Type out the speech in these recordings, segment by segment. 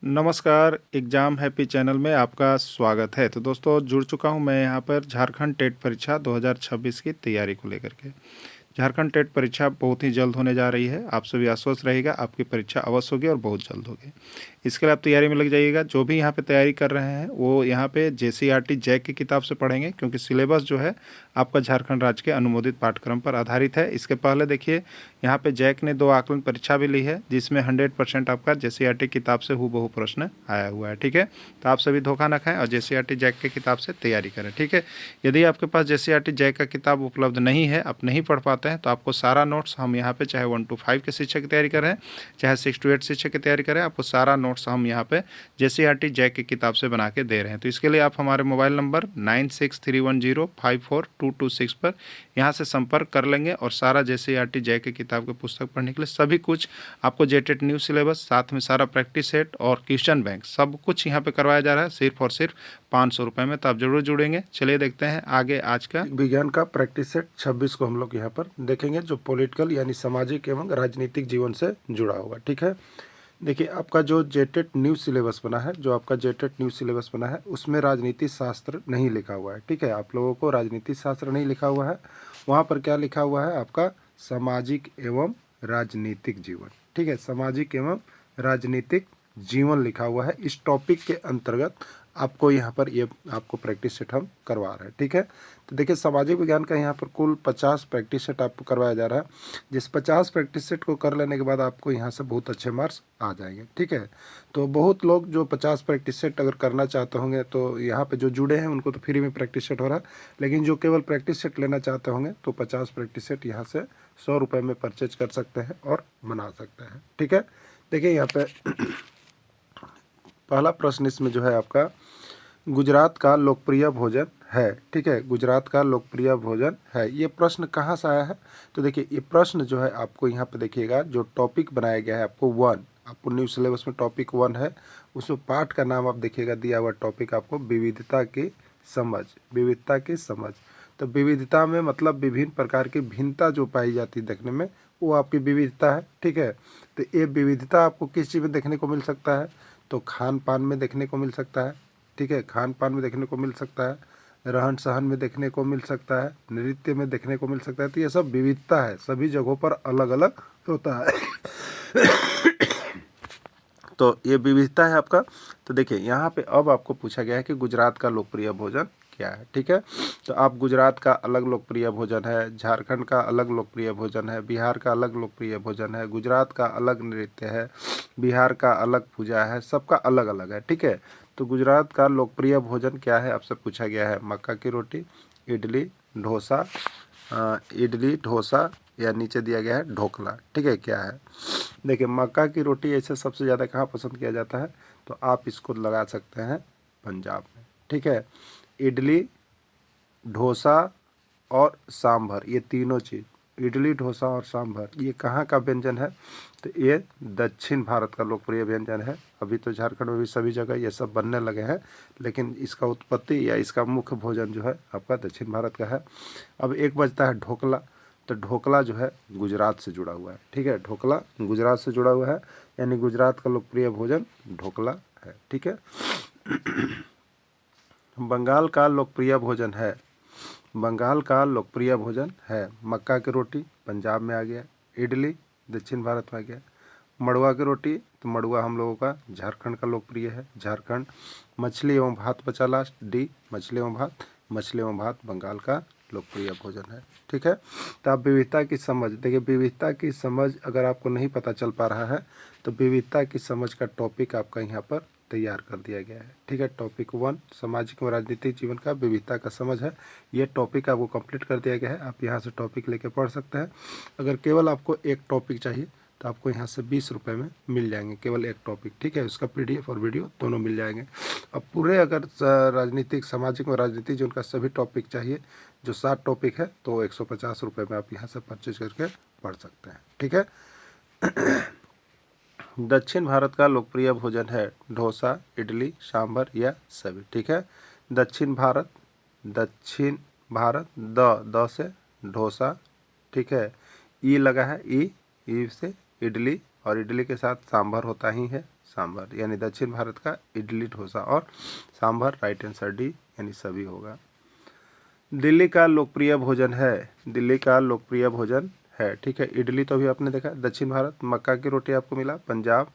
नमस्कार, exam happy channel में आपका स्वागत है। तो दोस्तों जुड़ चुका हूं मैं यहां पर झारखंड टेट परीक्षा 2026 की तैयारी को लेकर के। झारखंड टेट परीक्षा बहुत ही जल्द होने जा रही है। आप सभी आश्वस्त रहिएगा, आपकी परीक्षा अवश्य होगी और बहुत जल्द होगी। इसके लिए आप तैयारी में लग जाइएगा। जो भी यहाँ पे तैयारी कर रहे हैं वो यहाँ पे जेसीईआरटी जैक की किताब से पढ़ेंगे, क्योंकि सिलेबस जो है आपका झारखंड राज्य के अनुमोदित पाठ्यक्रम पर आधारित है। इसके पहले देखिए यहाँ पे जैक ने 2 आकलन परीक्षा भी ली है, जिसमें 100% आपका जेसीईआरटी किताब से हूबहू प्रश्न आया हुआ है। ठीक है, तो आप सभी धोखा न खाएं और जेसीईआरटी जैक की किताब से तैयारी करें। ठीक है, यदि आपके पास जेसीईआरटी जैक का किताब उपलब्ध नहीं है, आप नहीं पढ़ पाते हैं, तो आपको सारा नोट्स हम यहाँ पे चाहे 1 to 5 के शिक्षक की तैयारी करें, चाहे 6 to 8 शिक्षक की तैयारी करें, आपको सारा नोट्स हम यहाँ पे जेसीईआरटी जैक की किताब से बना के दे रहे हैं। तो इसके लिए आप हमारे मोबाइल नंबर 9631054226 पर यहाँ से संपर्क कर लेंगे और सारा जेसीईआरटी जैक की किताब की पुस्तक पढ़ने के लिए सभी कुछ आपको जेटेट न्यू सिलेबस, साथ में सारा प्रैक्टिस सेट और क्वेश्चन बैंक सब कुछ यहाँ पे करवाया जा रहा है, सिर्फ और सिर्फ 500 रुपये में। तो आप जरूर जुड़ेंगे। चलिए देखते हैं आगे आज का विज्ञान का प्रैक्टिस सेट 26 को हम लोग यहाँ पर देखेंगे, जो पॉलिटिकल यानी सामाजिक एवं राजनीतिक जीवन से जुड़ा होगा। ठीक है, देखिए आपका जो जेटेट न्यू सिलेबस बना है, उसमें राजनीति शास्त्र नहीं लिखा हुआ है। ठीक है, आप लोगों को राजनीति शास्त्र नहीं लिखा हुआ है, वहाँ पर क्या लिखा हुआ है आपका सामाजिक एवं राजनीतिक जीवन। ठीक है, सामाजिक एवं राजनीतिक जीवन लिखा हुआ है। इस टॉपिक के अंतर्गत आपको यहाँ पर ये आपको प्रैक्टिस सेट हम करवा रहे हैं। ठीक है, तो देखिए सामाजिक विज्ञान का यहाँ पर कुल 50 प्रैक्टिस सेट आपको करवाया जा रहा है, जिस 50 प्रैक्टिस सेट को कर लेने के बाद आपको यहाँ से बहुत अच्छे मार्क्स आ जाएंगे। ठीक है, तो बहुत लोग जो 50 प्रैक्टिस सेट अगर करना चाहते होंगे तो यहाँ पे जो जुड़े हैं उनको तो फ्री में प्रैक्टिस सेट हो रहा है, लेकिन जो केवल प्रैक्टिस सेट लेना चाहते होंगे तो 50 प्रैक्टिस सेट यहाँ से 100 रुपये में परचेज कर सकते हैं और बना सकते हैं। ठीक है, देखिए यहाँ पे पहला प्रश्न इसमें जो है आपका गुजरात का लोकप्रिय भोजन है। ठीक है, गुजरात का लोकप्रिय भोजन है, ये प्रश्न कहाँ से आया है? तो देखिए ये प्रश्न जो है आपको यहाँ पे देखिएगा, जो टॉपिक बनाया गया है आपको 1, आपको न्यू सिलेबस में टॉपिक 1 है, उसमें पाठ का नाम आप देखिएगा दिया हुआ टॉपिक आपको विविधता की समझ, विविधता की समझ। तो विविधता में मतलब विभिन्न प्रकार की भिन्नता जो पाई जाती है देखने में, वो आपकी विविधता है। ठीक है, तो ये विविधता आपको किस चीज़ में देखने को मिल सकता है? तो खान पान में देखने को मिल सकता है। ठीक है, खान पान में देखने को मिल सकता है, रहन सहन में देखने को मिल सकता है, नृत्य में देखने को मिल सकता है। तो ये सब विविधता है, सभी जगहों पर अलग अलग होता है। तो ये विविधता है आपका। तो देखिए यहाँ पे अब आपको पूछा गया है कि गुजरात का लोकप्रिय भोजन क्या है। ठीक है, तो आप गुजरात का अलग लोकप्रिय भोजन है, झारखंड का अलग लोकप्रिय भोजन है, बिहार का अलग लोकप्रिय भोजन है, गुजरात का अलग नृत्य है, बिहार का अलग पूजा है, सबका अलग अलग है। ठीक है, तो गुजरात का लोकप्रिय भोजन क्या है आपसे पूछा गया है? मक्का की रोटी, इडली डोसा, या नीचे दिया गया है ढोकला। ठीक है, क्या है? देखिए मक्का की रोटी ऐसे सबसे ज़्यादा कहाँ पसंद किया जाता है? तो आप इसको लगा सकते हैं पंजाब में। ठीक है, इडली, डोसा और सांभर, ये तीनों चीज़, इडली डोसा और सांभर, ये कहाँ का व्यंजन है? तो ये दक्षिण भारत का लोकप्रिय व्यंजन है। अभी तो झारखंड में भी सभी जगह ये सब बनने लगे हैं, लेकिन इसका उत्पत्ति या इसका मुख्य भोजन जो है आपका दक्षिण भारत का है। अब एक बचता है ढोकला। तो ढोकला जो है गुजरात से जुड़ा हुआ है। ठीक है, ढोकला गुजरात से जुड़ा हुआ है, यानी गुजरात का लोकप्रिय भोजन ढोकला है। ठीक है, बंगाल का लोकप्रिय भोजन है, बंगाल का लोकप्रिय भोजन है मक्का की रोटी, पंजाब में आ गया, इडली दक्षिण भारत में आ गया, मड़ुआ की रोटी, तो मड़ुआ हम लोगों का झारखंड का लोकप्रिय है, झारखंड। मछली एवं भात बचा लास्ट, डी मछली एवं भात, मछली एवं भात बंगाल का लोकप्रिय भोजन है। ठीक है, तो आप विविधता की समझ, देखिए विविधता की समझ अगर आपको नहीं पता चल पा रहा है तो विविधता की समझ का टॉपिक आपका यहाँ पर तैयार कर दिया गया है। ठीक है, टॉपिक 1 सामाजिक व राजनीतिक जीवन का विविधता का समझ है, ये टॉपिक आपको कंप्लीट कर दिया गया है। आप यहाँ से टॉपिक लेके पढ़ सकते हैं। अगर केवल आपको एक टॉपिक चाहिए तो आपको यहाँ से 20 रुपये में मिल जाएंगे, केवल एक टॉपिक। ठीक है, उसका PDF और वीडियो दोनों मिल जाएंगे। अब पूरे अगर राजनीतिक, सामाजिक और राजनीतिक जीवन का सभी टॉपिक चाहिए, जो 7 टॉपिक है, तो 150 रुपये में आप यहाँ से परचेज करके पढ़ सकते हैं। ठीक है, दक्षिण भारत का लोकप्रिय भोजन है डोसा, इडली, सांभर या सभी। ठीक है, दक्षिण भारत, दक्षिण भारत, द से डोसा। ठीक है, ई लगा है, ई से इडली, और इडली के साथ सांभर होता ही है, सांभर, यानी दक्षिण भारत का इडली डोसा और सांभर, राइट आंसर डी यानी सभी होगा। दिल्ली का लोकप्रिय भोजन है, दिल्ली का लोकप्रिय भोजन है, ठीक है। इडली तो अभी आपने देखा, दक्षिण भारत, मक्का की रोटी आपको मिला पंजाब,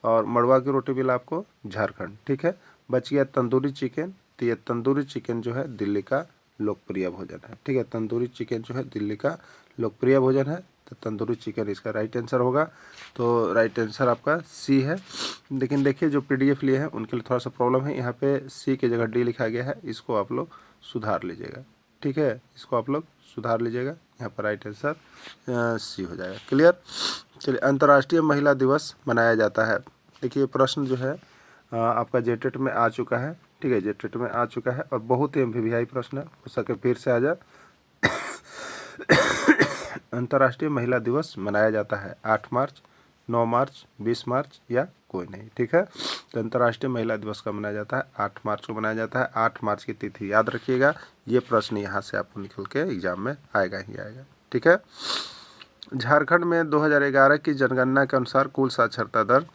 और मड़वा की रोटी मिला आपको झारखंड, ठीक है। बच गया तंदूरी चिकन, तो ये तंदूरी चिकन जो है दिल्ली का लोकप्रिय भोजन है, ठीक है। तंदूरी चिकन जो है दिल्ली का लोकप्रिय भोजन है, तो तंदूरी चिकन इसका राइट आंसर होगा। तो राइट आंसर आपका सी है। लेकिन देखिए जो PDF लिए हैं उनके लिए थोड़ा सा प्रॉब्लम है, यहाँ पे सी की जगह डी लिखा गया है, इसको आप लोग सुधार लीजिएगा, ठीक है। इसको आप लोग सुधार लीजिएगा, यहाँ पर राइट आंसर सी हो जाएगा। क्लियर। चलिए, अंतर्राष्ट्रीय महिला दिवस मनाया जाता है। देखिए प्रश्न जो है आपका जेटेट में आ चुका है, ठीक है, जेटेट में आ चुका है और बहुत ही MVVI प्रश्न है, हो सके फिर से आ जाए। अंतर्राष्ट्रीय महिला दिवस मनाया जाता है 8 मार्च, 9 मार्च, 20 मार्च या कोई नहीं, ठीक है। तो अंतर्राष्ट्रीय महिला दिवस कब मनाया जाता है? 8 मार्च को मनाया जाता है। 8 मार्च की तिथि याद रखिएगा, ये प्रश्न यहाँ से आपको निकल के एग्जाम में आएगा ही आएगा, ठीक है। झारखंड में 2011 की जनगणना के अनुसार कुल साक्षरता दर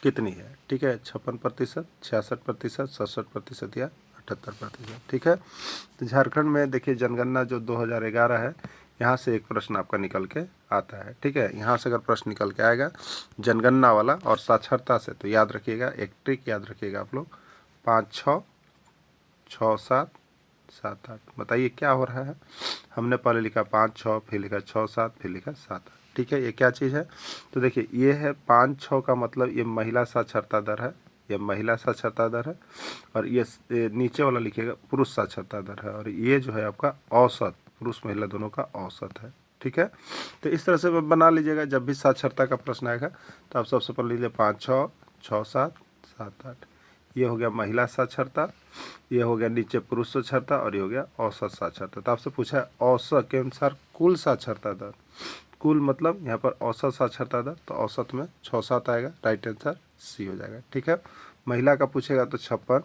कितनी है? ठीक है, 56%, 66%, 67% या 78%, ठीक है। तो झारखंड में देखिए जनगणना जो 2011 है, यहाँ से एक प्रश्न आपका निकल के आता है, ठीक है। यहाँ से अगर प्रश्न निकल के आएगा जनगणना वाला और साक्षरता से, तो याद रखिएगा, एक ट्रिक याद रखिएगा आप लोग, 5 6 6 7 7 8। बताइए क्या हो रहा है? हमने पहले लिखा 5 6, फिर लिखा 6 7, फिर लिखा 7 8, ठीक है। ये क्या चीज़ है? तो देखिए ये है 5 6 का मतलब ये महिला साक्षरता दर है, ये महिला साक्षरता दर है, और ये नीचे वाला लिखिएगा पुरुष साक्षरता दर है, और ये जो है आपका औसत, पुरुष महिला दोनों का औसत है, ठीक है। तो इस तरह से बना लीजिएगा, जब भी साक्षरता का प्रश्न आएगा तो आप सबसे पहले लीजिए 5 6 6 7 7 8। ये हो गया महिला साक्षरता, ये हो गया नीचे पुरुष साक्षरता, और ये हो गया औसत साक्षरता। तो आपसे पूछा है औसत के अनुसार कुल साक्षरता दर, कुल मतलब यहाँ पर औसत साक्षरता दर, तो औसत में 6 7 आएगा, राइट आंसर सी हो जाएगा, ठीक है। महिला का पूछेगा तो 56,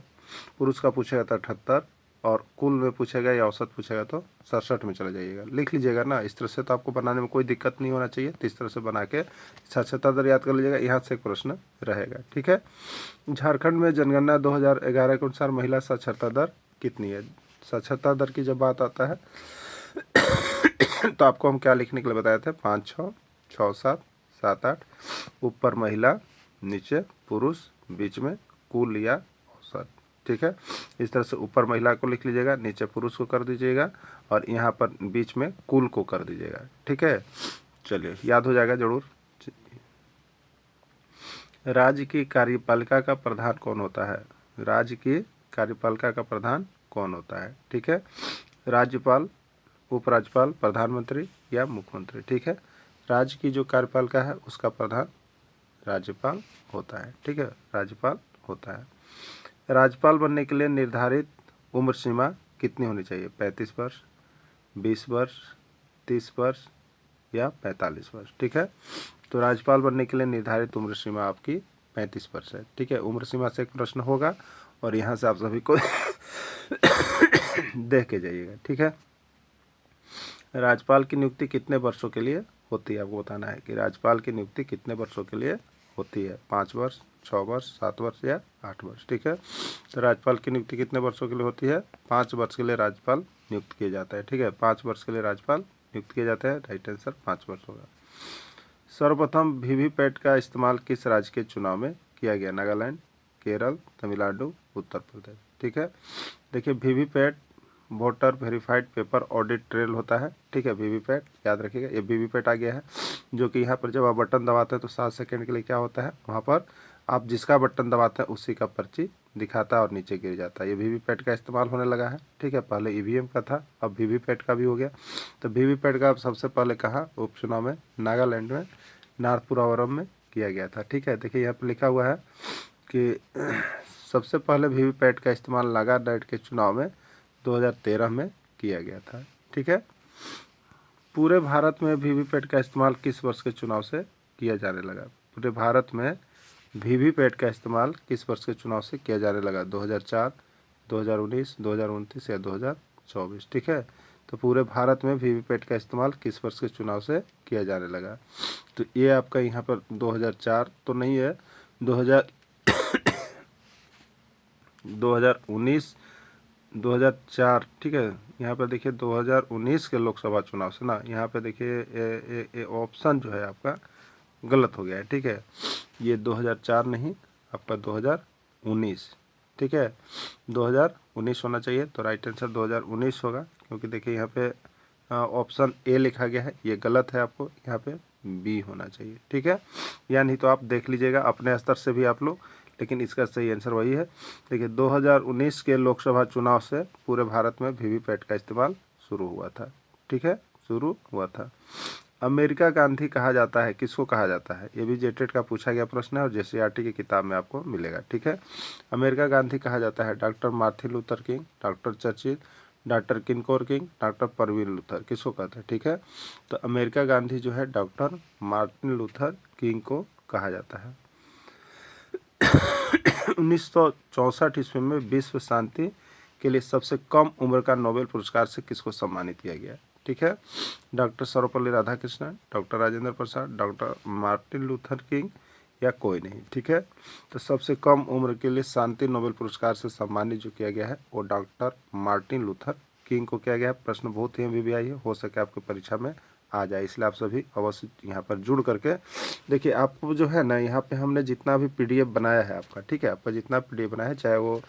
पुरुष का पूछेगा तो 78, और कुल में पूछेगा या औसत पूछेगा तो 67 में चला जाइएगा। लिख लीजिएगा ना, इस तरह से तो आपको बनाने में कोई दिक्कत नहीं होना चाहिए। तो इस तरह से बना के साक्षरता दर याद कर लीजिएगा, यहाँ से एक प्रश्न रहेगा, ठीक है। झारखंड में जनगणना 2011 के अनुसार महिला साक्षरता दर कितनी है? साक्षरता दर की जब बात आता है तो आपको हम क्या लिखने के लिए बताए थे? 5 6 6 7 7 8, ऊपर महिला, नीचे पुरुष, बीच में कुल या औसत, ठीक है। इस तरह से ऊपर महिला को लिख लीजिएगा, नीचे पुरुष को कर दीजिएगा, और यहाँ पर बीच में कुल को कर दीजिएगा, ठीक है। चलिए याद हो जाएगा जरूर। राज्य की कार्यपालिका का प्रधान कौन होता है? राज्य की कार्यपालिका का प्रधान कौन होता है? ठीक है, राज्यपाल, उपराज्यपाल, प्रधानमंत्री या मुख्यमंत्री, ठीक है। राज्य की जो कार्यपालिका है उसका प्रधान राज्यपाल होता है, ठीक है, राज्यपाल होता है। राज्यपाल बनने के लिए निर्धारित उम्र सीमा कितनी होनी चाहिए? 35 वर्ष, 20 वर्ष, 30 वर्ष या 45 वर्ष, ठीक है। तो राज्यपाल बनने के लिए निर्धारित उम्र सीमा आपकी 35 वर्ष है, ठीक है। उम्र सीमा से एक प्रश्न होगा और यहाँ से आप सभी को देख के जाइएगा, ठीक है। राज्यपाल की नियुक्ति कितने वर्षों के लिए होती है? आपको बताना है कि राज्यपाल की नियुक्ति कितने वर्षों के लिए होती है। 5 वर्ष, 6 वर्ष, 7 वर्ष या 8 वर्ष, ठीक है। तो राज्यपाल की नियुक्ति कितने वर्षों के लिए होती है? 5 वर्ष के लिए राज्यपाल नियुक्त किया जाता है, ठीक है। 5 वर्ष के लिए राज्यपाल नियुक्त किया जाता है, राइट आंसर 5 वर्ष होगा। सर्वप्रथम वीवीपैट का इस्तेमाल किस राज्य के चुनाव में किया गया? नागालैंड, केरल, तमिलनाडु, उत्तर प्रदेश, ठीक है। देखिए VVPAT voter verified paper audit trail होता है, ठीक है। वीवीपैट याद रखिएगा, ये वीवीपैट आ गया है, जो कि यहाँ पर जब आप बटन दबाते हैं तो 7 सेकंड के लिए क्या होता है, वहाँ पर आप जिसका बटन दबाते हैं उसी का पर्ची दिखाता है और नीचे गिर जाता है। ये वीवीपैट का इस्तेमाल होने लगा है, ठीक है। पहले ईवीएम का था, अब वीवीपैट का भी हो गया। तो वीवीपैट का सबसे पहले कहाँ उपचुनाव में? नागालैंड में नाथपुरावरम में किया गया था, ठीक है। देखिए यहाँ पर लिखा हुआ है कि सबसे पहले वीवीपैट का इस्तेमाल नागालैंड के चुनाव में 2013 में किया गया था, ठीक है। पूरे भारत में वीवीपैट का इस्तेमाल किस वर्ष के चुनाव से किया जाने लगा? पूरे भारत में वीवीपैट का इस्तेमाल किस वर्ष के चुनाव से किया जाने लगा? 2004, 2019, 2029 या 2024, ठीक है। तो पूरे भारत में वीवीपैट का इस्तेमाल किस वर्ष के चुनाव से किया जाने लगा? तो ये आपका यहाँ पर 2004 तो नहीं है, 2000 2019 2004, ठीक है। यहाँ पे देखिए 2019 के लोकसभा चुनाव से ना, यहाँ पे देखिए ऑप्शन जो है आपका गलत हो गया है, ठीक है। ये 2004 नहीं, आपका 2019, ठीक है। 2019 होना चाहिए, तो राइट आंसर 2019 होगा, क्योंकि देखिए यहाँ पे ऑप्शन ए लिखा गया है, ये गलत है, आपको यहाँ पे बी होना चाहिए, ठीक है। या नहीं तो आप देख लीजिएगा अपने स्तर से भी आप लोग, लेकिन इसका सही आंसर वही है। देखिए 2019 के लोकसभा चुनाव से पूरे भारत में वीवीपैट का इस्तेमाल शुरू हुआ था, ठीक है, शुरू हुआ था। अमेरिका गांधी कहा जाता है, किसको कहा जाता है? ये भी जेटेट का पूछा गया प्रश्न है और जेसीईआरटी की किताब में आपको मिलेगा, ठीक है। अमेरिका गांधी कहा जाता है doctor Martin Luther King, doctor Churchill, doctor किनकोर किंग, डॉक्टर परवीन लूथर, किसको कहते हैं, ठीक है। तो अमेरिका गांधी जो है डॉक्टर मार्टिन लूथर किंग को कहा जाता है। 1964 ईस्वी में विश्व शांति के लिए सबसे कम उम्र का नोबेल पुरस्कार से किसको सम्मानित किया गया, ठीक है। Doctor Sarvepalli Radhakrishnan, doctor Rajendra Prasad, doctor Martin Luther king या कोई नहीं, ठीक है। तो सबसे कम उम्र के लिए शांति नोबेल पुरस्कार से सम्मानित जो किया गया है वो डॉक्टर मार्टिन लूथर किंग को किया गया है। प्रश्न बहुत ही MBBI है, हो सके आपकी परीक्षा में आ जाए, इसलिए आप सभी अवश्य यहाँ पर जुड़ करके देखिए। आपको जो है ना, यहाँ पे हमने जितना भी PDF बनाया है आपका, ठीक है, आपका जितना PDF बनाया है, चाहे वो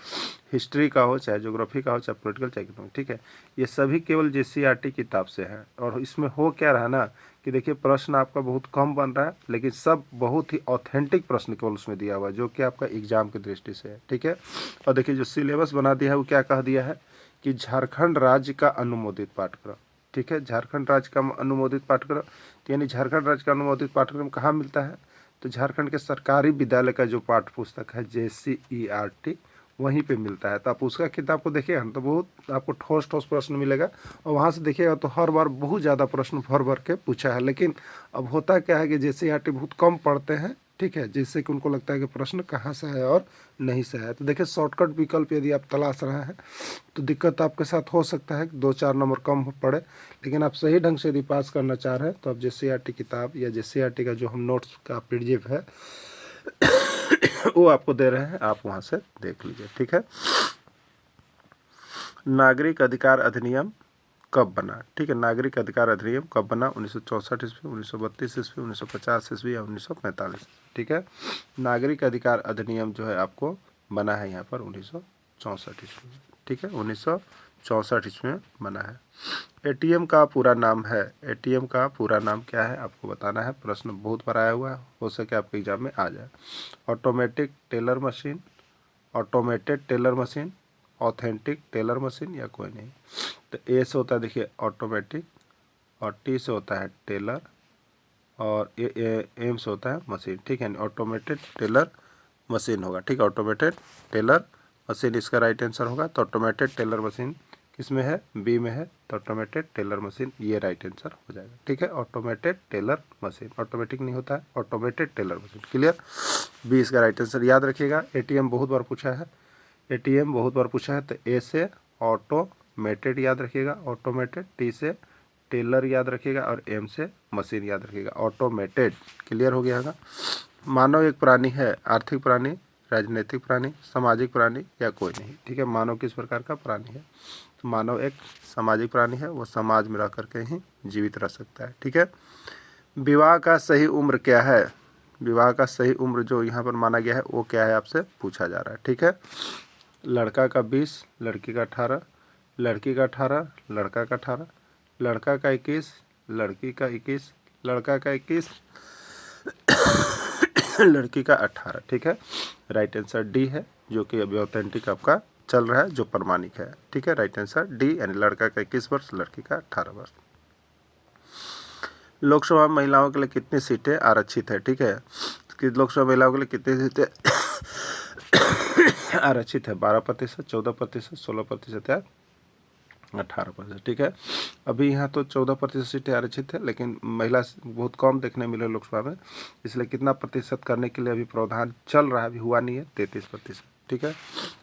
हिस्ट्री का हो, चाहे ज्योग्राफी का हो, चाहे पॉलिटिकल, चाहे इकोनॉमिक, ठीक है, ये सभी केवल JCERT किताब से है। और इसमें हो क्या रहा ना कि देखिए प्रश्न आपका बहुत कम बन रहा है, लेकिन सब बहुत ही ऑथेंटिक प्रश्न केवल उसमें दिया हुआ है, जो कि आपका एग्जाम की दृष्टि से है, ठीक है। और देखिए जो सिलेबस बना दिया है वो क्या कह दिया है कि झारखंड राज्य का अनुमोदित पाठ्यक्रम, ठीक है, झारखंड राज्य का अनुमोदित पाठ्यक्रम। यानी झारखंड राज्य का अनुमोदित पाठ्यक्रम कहाँ मिलता है? तो झारखंड के सरकारी विद्यालय का जो पाठ्य पुस्तक है JCERT, वहीं पे मिलता है। तो आप उसका किताब को देखिएगा ना, तो बहुत आपको ठोस ठोस प्रश्न मिलेगा, और वहाँ से देखिएगा तो हर बार बहुत ज़्यादा प्रश्न भर भर के पूछा है। लेकिन अब होता क्या है कि JCERT बहुत कम पढ़ते हैं, ठीक है, जिससे कि उनको लगता है कि प्रश्न कहाँ से है और नहीं से है। तो देखिए शॉर्टकट विकल्प यदि आप तलाश रहे हैं तो दिक्कत आपके साथ हो सकता है कि 2-4 नंबर कम पड़े, लेकिन आप सही ढंग से यदि पास करना चाह रहे हैं तो आप JCERT किताब या JCERT का जो हम नोट्स का PDF है वो आपको दे रहे हैं, आप वहाँ से देख लीजिए, ठीक है। नागरिक अधिकार अधिनियम कब बना, ठीक है, नागरिक अधिकार अधिनियम कब बना? 1964 ईस्वी, 1932 ईस्वी, 1950 ईस्वी या 1945, ठीक है। नागरिक अधिकार अधिनियम जो है आपको बना है यहाँ पर 1964 ईस्वी में, ठीक है, 1964 ईस्वी में बना है। ATM का पूरा नाम है, ATM का पूरा नाम क्या है आपको बताना है। प्रश्न बहुत बार आया हुआ है, हो सके आपके एग्जाम में आ जाए। Automatic teller machine, automated teller machine, authentic teller machine या कोई नहीं। तो A से होता है देखिए ऑटोमेटिक, और T से होता है टेलर, और M से होता है मशीन, ठीक है। ऑटोमेटेड टेलर मशीन होगा, ठीक है, ऑटोमेटेड टेलर मशीन इसका राइट आंसर होगा। तो ऑटोमेटेड टेलर मशीन किस में है? B में है, तो ऑटोमेटेड टेलर मशीन ये राइट आंसर हो जाएगा, ठीक है। ऑटोमेटेड टेलर मशीन, ऑटोमेटिक नहीं होता है, automated teller machine, clear. B इसका राइट आंसर। याद रखिएगा ATM बहुत बार पूछा है, ATM बहुत बार पूछा है, तो A से ऑटोमेटेड याद रखिएगा, ऑटोमेटेड, T से टेलर याद रखिएगा, और M से मशीन याद रखिएगा, ऑटोमेटेड, क्लियर हो गया होगा। मानव एक प्राणी है, आर्थिक प्राणी, राजनीतिक प्राणी, सामाजिक प्राणी या कोई नहीं, ठीक है। मानव किस प्रकार का प्राणी है? तो मानव एक सामाजिक प्राणी है, वो समाज में रह करके ही जीवित रह सकता है, ठीक है। विवाह का सही उम्र क्या है? विवाह का सही उम्र जो यहाँ पर माना गया है वो क्या है आपसे पूछा जा रहा है, ठीक है। लड़का का 20, लड़की का 18, लड़की का 18, लड़का का 18, लड़का का 21, लड़की का 21, लड़का का 21, लड़की का 18, ठीक है। राइट आंसर D है, जो कि अभी ऑथेंटिक आपका चल रहा है, जो प्रमाणिक है, ठीक है। राइट आंसर D, यानी लड़का का 21 वर्ष, लड़की का 18 वर्ष। लोकसभा में महिलाओं के लिए कितनी सीटें आरक्षित है, ठीक है, कि लोकसभा महिलाओं के लिए कितनी सीटें आरक्षित है? 12%, 14%, 16% या 18%, ठीक है। अभी यहाँ तो 14% सीटें आरक्षित है, लेकिन महिला बहुत कम देखने मिले लोकसभा में, इसलिए कितना प्रतिशत करने के लिए अभी प्रावधान चल रहा है, अभी हुआ नहीं है, 33%, ठीक है।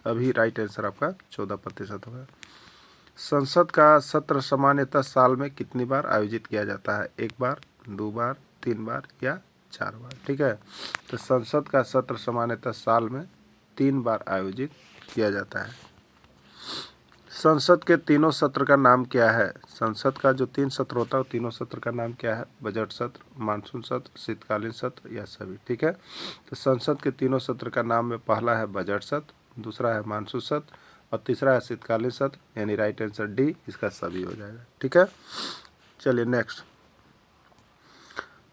अभी राइट आंसर आपका 14% होगा। संसद का सत्र सामान्यतः साल में कितनी बार आयोजित किया जाता है? 1 बार, 2 बार, 3 बार या 4 बार। ठीक है, तो संसद का सत्र सामान्यतः साल में 3 बार आयोजित किया जाता है। संसद के तीनों सत्र का नाम क्या है? संसद का जो 3 सत्र होता है, तीनों सत्र का नाम क्या है? बजट सत्र, मानसून सत्र, शीतकालीन सत्र या सभी। ठीक है, तो संसद के तीनों सत्र का नाम में पहला है बजट सत्र, दूसरा है मानसून सत्र और तीसरा है शीतकालीन सत्र, यानी राइट आंसर डी, इसका सभी हो जाएगा। ठीक है, चलिए नेक्स्ट।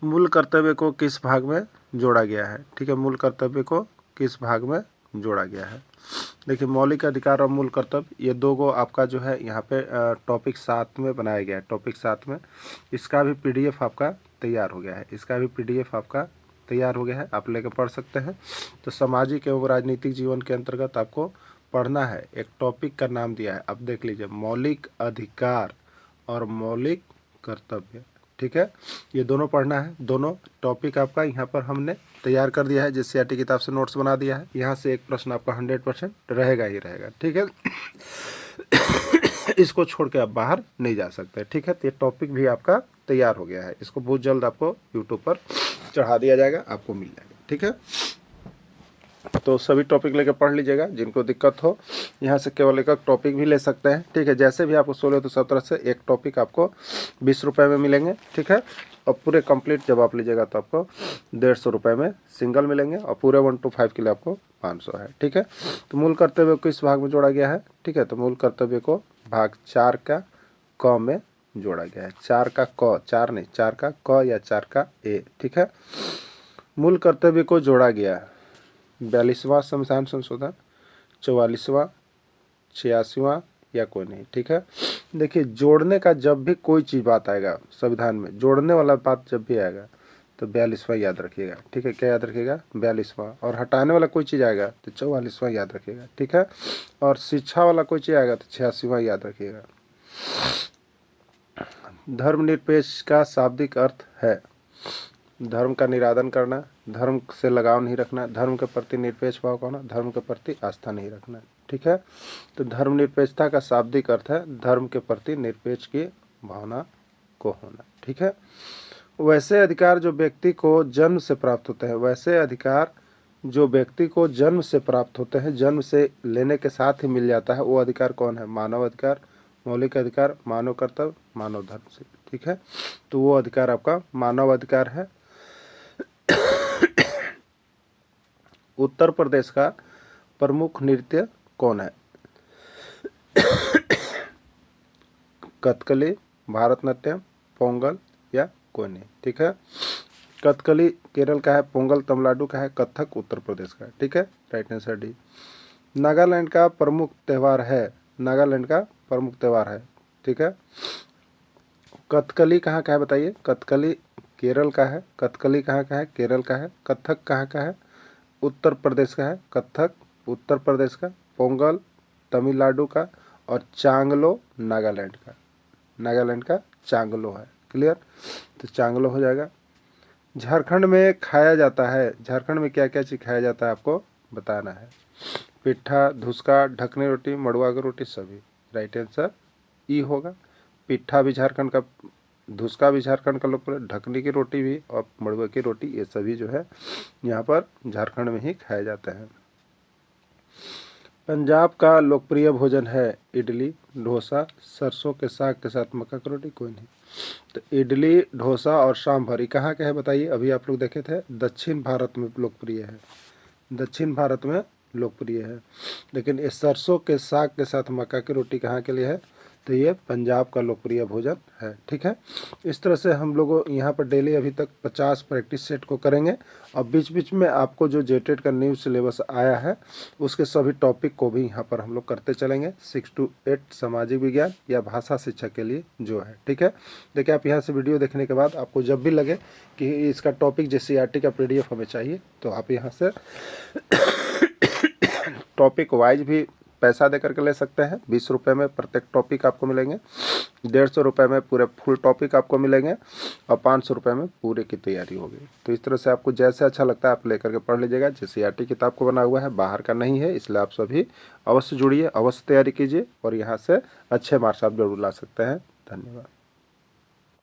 मूल कर्तव्य को किस भाग में जोड़ा गया है? ठीक है, मूल कर्तव्य को किस भाग में जोड़ा गया है? देखिए, मौलिक अधिकार और मूल कर्तव्य ये दो को आपका जो है यहाँ पे टॉपिक 7 में बनाया गया है। टॉपिक 7 में इसका भी पीडीएफ आपका तैयार हो गया है, इसका भी पीडीएफ आपका तैयार हो गया है, आप लेकर पढ़ सकते हैं। तो सामाजिक एवं राजनीतिक जीवन के अंतर्गत आपको पढ़ना है, एक टॉपिक का नाम दिया है, अब देख लीजिए, मौलिक अधिकार और मौलिक कर्तव्य। ठीक है, ये दोनों पढ़ना है। दोनों टॉपिक आपका यहाँ पर हमने तैयार कर दिया है, जिस सीआरटी किताब से नोट्स बना दिया है। यहाँ से एक प्रश्न आपका 100% रहेगा ही रहेगा। ठीक है, इसको छोड़ के आप बाहर नहीं जा सकते। ठीक है, तो ये टॉपिक भी आपका तैयार हो गया है, इसको बहुत जल्द आपको यूट्यूब पर चढ़ा दिया जाएगा, आपको मिल जाएगा। ठीक है, तो सभी टॉपिक लेकर पढ़ लीजिएगा, जिनको दिक्कत हो यहाँ से केवल एक टॉपिक भी ले सकते हैं। ठीक है, जैसे भी आपको 16 तो 17 से एक टॉपिक आपको 20 रुपये में मिलेंगे। ठीक है, और पूरे कंप्लीट जब आप लीजिएगा तो आपको 150 रुपये में सिंगल मिलेंगे और पूरे 1 to 5 के लिए आपको 500 है। ठीक है, तो मूल कर्तव्य को इस भाग में जोड़ा गया है। ठीक है, तो मूल कर्तव्य को भाग 4 का क में जोड़ा गया है। 4 का क, 4 नहीं, 4 का क या 4 का ए। ठीक है, मूल कर्तव्य को जोड़ा गया 42वां संविधान संशोधन, 44वां, 86वां या कोई नहीं। ठीक है, देखिए, जोड़ने का जब भी कोई चीज़ बात आएगा संविधान में, जोड़ने वाला बात जब भी आएगा तो 42वां याद रखिएगा। ठीक है, क्या याद रखिएगा? 42वां। और हटाने वाला कोई चीज़ आएगा तो 44वां याद रखिएगा। ठीक है, और शिक्षा वाला कोई चीज़ आएगा तो 86वां याद रखिएगा। धर्मनिरपेक्ष का शाब्दिक अर्थ है धर्म का निरादन करना, धर्म से लगाव नहीं रखना, धर्म के प्रति निरपेक्ष भाव का होना, धर्म के प्रति आस्था नहीं रखना। ठीक है, तो धर्मनिरपेक्षता का शाब्दिक अर्थ है धर्म के प्रति निरपेक्ष की भावना को होना। ठीक है, वैसे अधिकार जो व्यक्ति को जन्म से प्राप्त होते हैं, वैसे अधिकार जो व्यक्ति को जन्म से प्राप्त होते हैं, जन्म से लेने के साथ ही मिल जाता है, वो अधिकार कौन है? मानव अधिकार, मौलिक अधिकार, मानव कर्तव्य, मानव धर्म से। ठीक है, तो वो अधिकार आपका मानव अधिकार है। उत्तर प्रदेश का प्रमुख नृत्य कौन है? कथकली, भारतनाट्यम, पोंगल या कोई नहीं। ठीक है, कथकली केरल का है, पोंगल तमिलनाडु का है, कथक उत्तर प्रदेश का है। ठीक है, राइट आंसर डी। नागालैंड का प्रमुख त्यौहार है, नागालैंड का प्रमुख त्यौहार है। ठीक है, कथकली कहाँ का है बताइए? कथकली केरल का है, कथकली कहाँ का है? केरल का है। कथक कहाँ का है? उत्तर प्रदेश का है, कथक उत्तर प्रदेश का, पोंगल तमिलनाडु का और चांगलो नागालैंड का। नागालैंड का चांगलो है। क्लियर, तो चांगलो हो जाएगा। झारखंड में खाया जाता है, झारखंड में क्या क्या चीज़ खाया जाता है आपको बताना है। पिट्ठा, धुसका, ढकनी रोटी, मड़ुआ की रोटी, सभी। राइट आंसर ई होगा। पिट्ठा भी झारखंड का, धुसका भी झारखंड का लोकप्रिय, ढकनी की रोटी भी और मड़ुआ की रोटी, ये सभी जो है यहाँ पर झारखंड में ही खाए जाते हैं। पंजाब का लोकप्रिय भोजन है इडली, डोसा, सरसों के साग के साथ मक्का की रोटी, कोई नहीं। तो इडली, डोसा और सांभर कहाँ के है बताइए? अभी आप लोग देखे थे, दक्षिण भारत में लोकप्रिय है, दक्षिण भारत में लोकप्रिय है। लेकिन ये सरसों के साग के साथ मक्का की रोटी कहाँ के लिए है? तो ये पंजाब का लोकप्रिय भोजन है। ठीक है, इस तरह से हम लोग यहाँ पर डेली अभी तक 50 प्रैक्टिस सेट को करेंगे और बीच बीच में आपको जो जेटेड का न्यू सिलेबस आया है उसके सभी टॉपिक को भी यहाँ पर हम लोग करते चलेंगे। 6 to 8 सामाजिक विज्ञान या भाषा शिक्षा के लिए जो है। ठीक है, देखिए, आप यहाँ से वीडियो देखने के बाद आपको जब भी लगे कि इसका टॉपिक जैसे CRT का PDF हमें चाहिए तो आप यहाँ से टॉपिक वाइज भी पैसा दे करके ले सकते हैं। 20 रुपये में प्रत्येक टॉपिक आपको मिलेंगे, 150 रुपये में पूरे फुल टॉपिक आपको मिलेंगे और 500 रुपये में पूरे की तैयारी होगी। तो इस तरह से आपको जैसे अच्छा लगता है आप लेकर के पढ़ लीजिएगा। जैसे CRT किताब को बना हुआ है, बाहर का नहीं है, इसलिए आप सभी अवश्य जुड़िए, अवश्य तैयारी कीजिए और यहाँ से अच्छे मार्क्स आप जरूर ला सकते हैं। धन्यवाद।